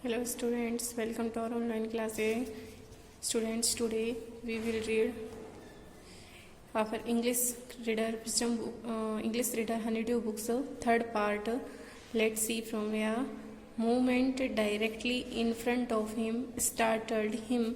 Hello students, welcome to our online class. Students, today we will read our English reader Honeydew books, third part. Let's see from where. Movement directly in front of him startled him.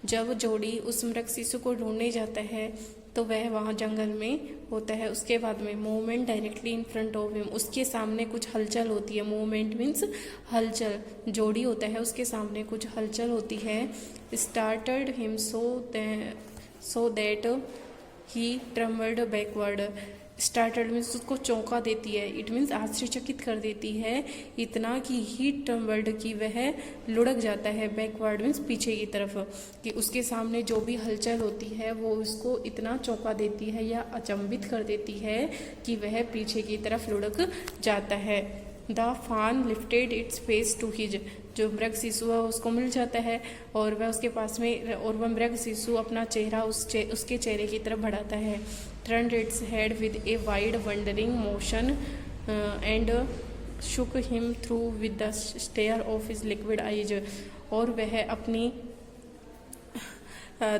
जब जोड़ी उस मृग शिशु को ढूंढने जाता है तो वह वहाँ जंगल में होता है। उसके बाद में movement directly in front of him, उसके सामने कुछ हलचल होती है। मूवमेंट मीन्स हलचल, जोड़ी होता है उसके सामने कुछ हलचल होती है। Started him so that he trembled backward. Started means उसको चौंका देती है, इट मीन्स आश्चर्यचकित कर देती है इतना कि ही ट्रम्बल्ड की वह लुढ़क जाता है। बैकवर्ड मीन्स पीछे की तरफ, कि उसके सामने जो भी हलचल होती है वो उसको इतना चौंका देती है या अचंभित कर देती है कि वह पीछे की तरफ लुढ़क जाता है। The fawn lifted its face to his, जो मृग शिशु है उसको मिल जाता है और वह उसके पास में, और वह मृग शिशु अपना चेहरा उसके चेहरे की तरफ बढ़ाता है। Turned its head with a wide wondering motion and shook him through with the stare of his liquid eyes, और वह अपनी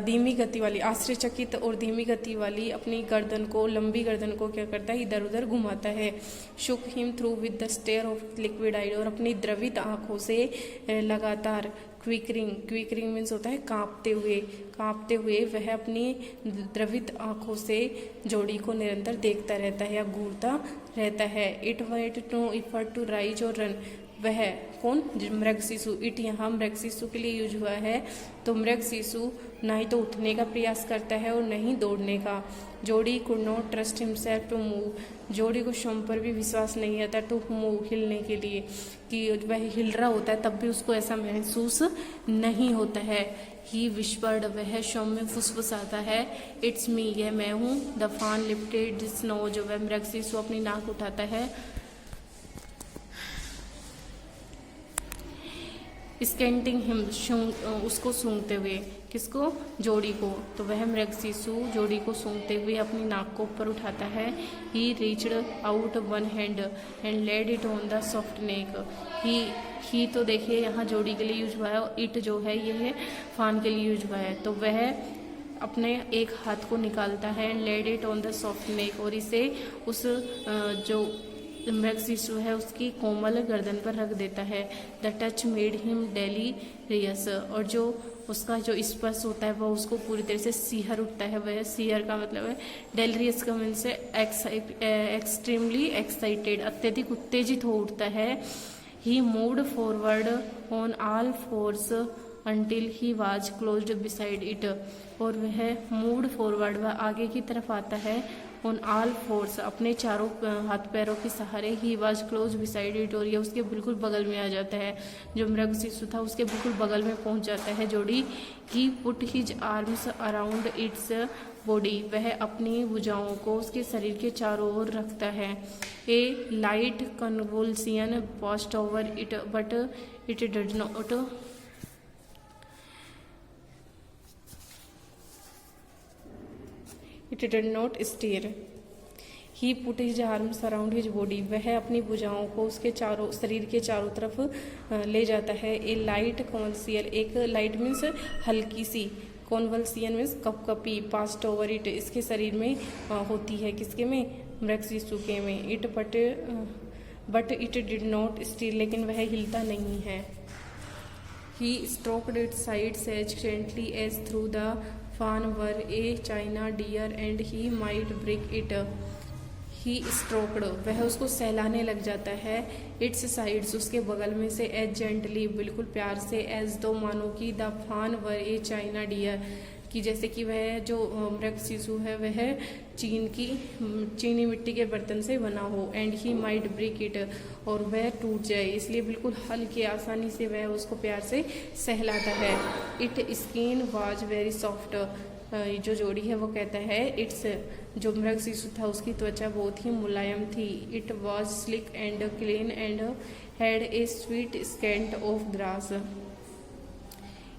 धीमी गति वाली, आश्चर्यचकित और धीमी गति वाली अपनी गर्दन को, लंबी गर्दन को क्या करता है, इधर उधर घुमाता है। Shook him through with the stare of liquid eye, और अपनी द्रवित आंखों से लगातार, क्विकरिंग मीन्स होता है कांपते हुए वह अपनी द्रवित आंखों से जोड़ी को निरंतर देखता रहता है या घूरता रहता है। It wait no effort to rise और रन, वह कौन, मृग शिशु। इट यहाँ मृग शिशु के लिए यूज हुआ है, तो मृग शिशु ना ही तो उठने का प्रयास करता है और न ही दौड़ने का। Jody could not trust himself to move, Jody को स्वयं पर भी विश्वास नहीं आता टू मूव, हिलने के लिए, कि वह हिल रहा होता है तब भी उसको ऐसा महसूस नहीं होता है। ही विस्पर्ड, वह स्वयं में फुसफुसाता है, इट्स मी, यह मैं हूँ। The fawn lifted it's knows, वह मृग शिशु अपनी नाक उठाता है। स्कैंटिंग हिम, उसको सूंघते हुए, किसको, जोड़ी को, तो वह मृग शिशु जोड़ी को सूंघते हुए अपनी नाक को ऊपर उठाता है। He reached out one hand and laid it on the soft neck. ही तो देखिए यहाँ जोड़ी के लिए यूज हुआ है, और इट जो है ये फान के लिए यूज हुआ है, तो वह अपने एक हाथ को निकालता है, laid it on the soft neck, और इसे उस जो मृग शिशु है उसकी कोमल गर्दन पर रख देता है। The touch made him delirious, और जो उसका जो स्पर्श होता है वह उसको पूरी तरह से सिहर उठता है। वह सिहर का मतलब है, डेलीरियस का मीन से एक्सट्रीमली एक्साइटेड, अत्यधिक उत्तेजित हो उठता है। He moved forward on all fours until he was closed beside it, और वह मूव्ड फॉरवर्ड, वह आगे की तरफ आता है, ऑन ऑल फोर्स, अपने चारों हाथ पैरों के सहारे, he was close beside it, और ये उसके बिल्कुल बगल में आ जाता है। जो मृग शिशु था उसके बिल्कुल बगल में पहुंच जाता है जोड़ी। He put his arms around its body, वह अपनी भुजाओं को उसके शरीर के चारों ओर रखता है। A light convulsion passed over it but it did not stir. He put his arms around his body, वह अपनी भुजाओं को उसके चारों, शरीर के चारों तरफ ले जाता है। ए लाइट कॉन्वल्सियल, एक लाइट मीन्स हल्की सी, कॉन्वल्सियन मीन्स कपकपी, पास्ट ओवर इट, इसके शरीर में होती है, किसके में, मृग शिशु के में। It but it did not stir, लेकिन वह हिलता नहीं है। He stroked its sides as gently as through the fawn were a china deer and he might break it. He stroked, वह उसको सहलाने लग जाता है, इट्स साइड्स, उसके बगल में से, एज जेंटली, बिल्कुल प्यार से, एज दो मानो कि the fawn were a china dear, कि जैसे कि वह जो मृग शिशु है वह चीनी मिट्टी के बर्तन से बना हो। And he might break it, और वह टूट जाए, इसलिए बिल्कुल हल्के आसानी से वह उसको प्यार से सहलाता है। It skin was very soft, जो जोड़ी है वो कहता है, इट्स, जो मृग शिशु था उसकी त्वचा बहुत ही मुलायम थी। It was slick and clean and had a sweet scent of grass.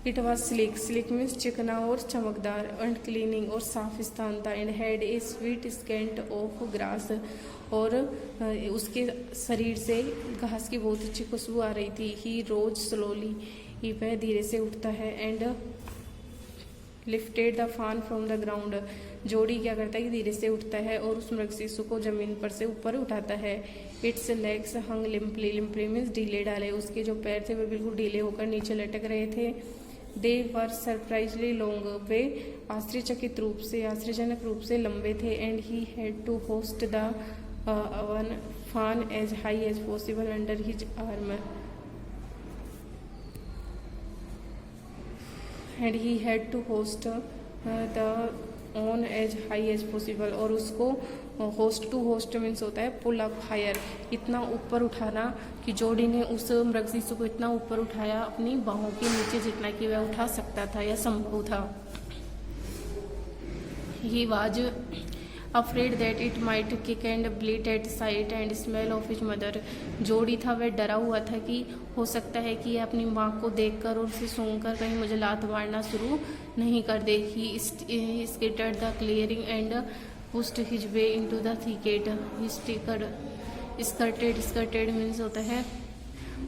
It was slick, slick means चिकना और चमकदार, एंड क्लीनिंग और साफ स्थान था, and had a sweet scent of grass, और उसके शरीर से घास की बहुत अच्छी खुशबू आ रही थी। ही रोज स्लोली, ही वह धीरे से उठता है, एंड लिफ्टेड द फान फ्रॉम द ग्राउंड, जोड़ी क्या करता है कि धीरे से उठता है और उस मृग शिशु को जमीन पर से ऊपर उठाता है। इट्स लेग्स हंग लिम्पली, लिम्पली मीन्स ढीले डाले, उसके जो पैर थे वे बिल्कुल ढीले होकर नीचे लटक रहे थे। दे वर सरप्राइजली लॉन्ग, वे आश्चर्यजनक रूप से लंबे थे। And he had to hoist the one fawn as high as possible under his arm, and he had to hoist the on as high as possible, और उसको होस्ट टू होस्ट मीन्स होता है pull up higher, इतना ऊपर उठाना कि जोड़ी ने उस मृग शिशु को इतना ऊपर उठाया अपनी बाहों के नीचे जितना कि वह उठा सकता था या संभव था। He was afraid that it might kick and bleat at sight and smell of his mother, Jody था वह डरा हुआ था कि हो सकता है कि अपनी माँ को देखकर और उसे सूंघकर कहीं मुझे लात मारना शुरू नहीं कर दे। He skirted the clearing and pushed his way into the thicket, he skirted means होता है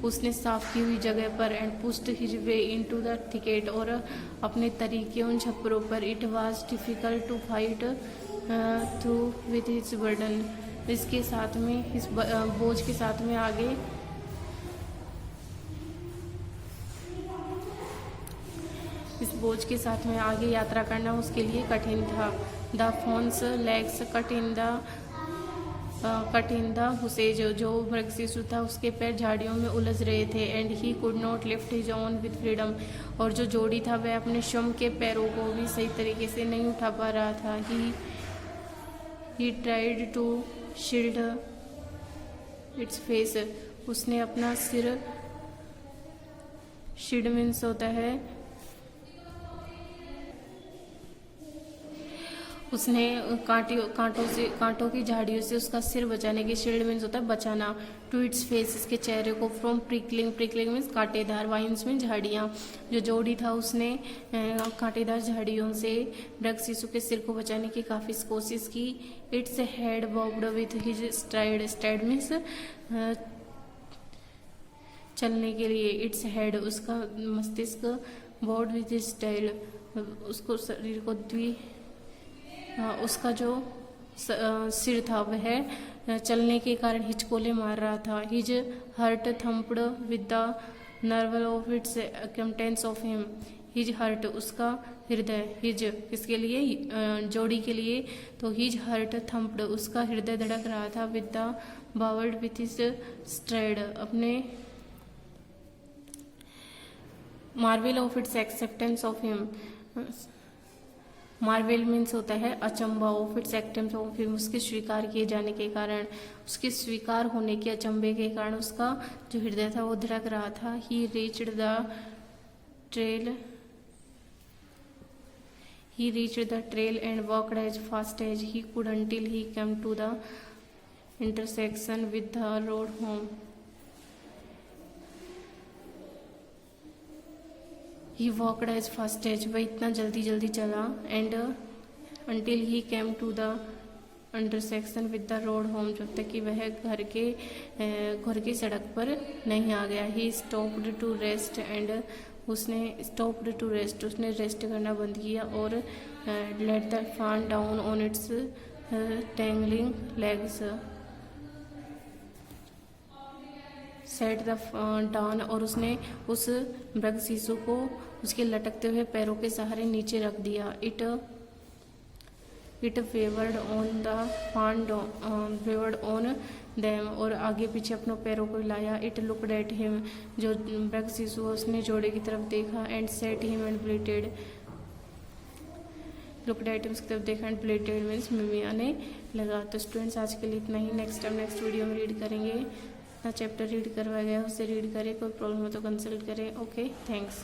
उसने साफ की हुई जगह पर, and pushed his way into the thicket, और अपने तरीके उन छप्परों पर। It was difficult to fight through with his burden, इसके साथ में इस बोझ के साथ में आगे इस बोझ के साथ में आगे यात्रा करना उसके लिए कठिन था। The fawn's legs cut in the houses, जो मृग शिशु था उसके पैर झाड़ियों में उलझ रहे थे। And he could not lift his own with freedom, और जो जोड़ी था वह अपने श्रम के पैरों को भी सही तरीके से नहीं उठा पा रहा था। He tried to shield its face, उसने अपना सिर, शील्ड मीन्स होता है उसने कांटों की झाड़ियों से उसका सिर बचाने की, शील्ड मीन्स होता है बचाना, टू इट्स फेस इसके चेहरे को, फ्रॉम प्रिकलिंग मीन्स कांटेदार, वाइन्स में झाड़ियाँ, जो जोड़ी था उसने कांटेदार झाड़ियों से मृग शिशु के सिर को बचाने की काफ़ी कोशिश की। Its head barbed with his STRIDE means चलने के लिए, इट्स हेड उसका मस्तिष्क, बॉब्ड विथ हिज स्टाइल उसको शरीर को उसका जो सिर था वह चलने के कारण हिचकोले मार रहा था। His heart thumped with the marvel of its acceptance of him, his heart उसका हृदय, हिज किसके लिए, जोड़ी के लिए, तो हिज हर्ट थम्पड उसका हृदय धड़क रहा था, with the bowled with his stride अपने marvel of its acceptance of him, marvel means होता है अचंबा, of its acceptance of him उसके स्वीकार किए जाने के कारण, उसके स्वीकार होने के अचंबे के कारण उसका जो हृदय था वो धड़क रहा था। He reached the trail and walked as fast as he could until he came to the intersection with the road home. He walked as fast as, वह इतना जल्दी चला, and until he came to the intersection with the road home, जब तक कि वह घर की सड़क पर नहीं आ गया। He stopped to rest and उसने रेस्ट करना बंद किया और let the fan down on its dangling legs, set the down, और उसने उस मृग शिशु को उसके लटकते हुए पैरों के सहारे नीचे रख दिया। इट वेवर्ड ऑन द फान वेवर्ड ऑन देम, और आगे पीछे अपनों पैरों को हिलाया। इट लुक्ड एट हिम, जो मृग शिशु उसने जोड़े की तरफ देखा, and sat him and bleated, looked at him उसकी तरफ देखा, एंड ब्लेटेड मीन्स मिमियाने लगा। तो स्टूडेंट्स आज के लिए इतना ही, नेक्स्ट वीडियो में रीड करेंगे। चैप्टर रीड करवाया गया उसे रीड करें, कोई प्रॉब्लम हो तो कंसल्ट करें। Okay, thanks.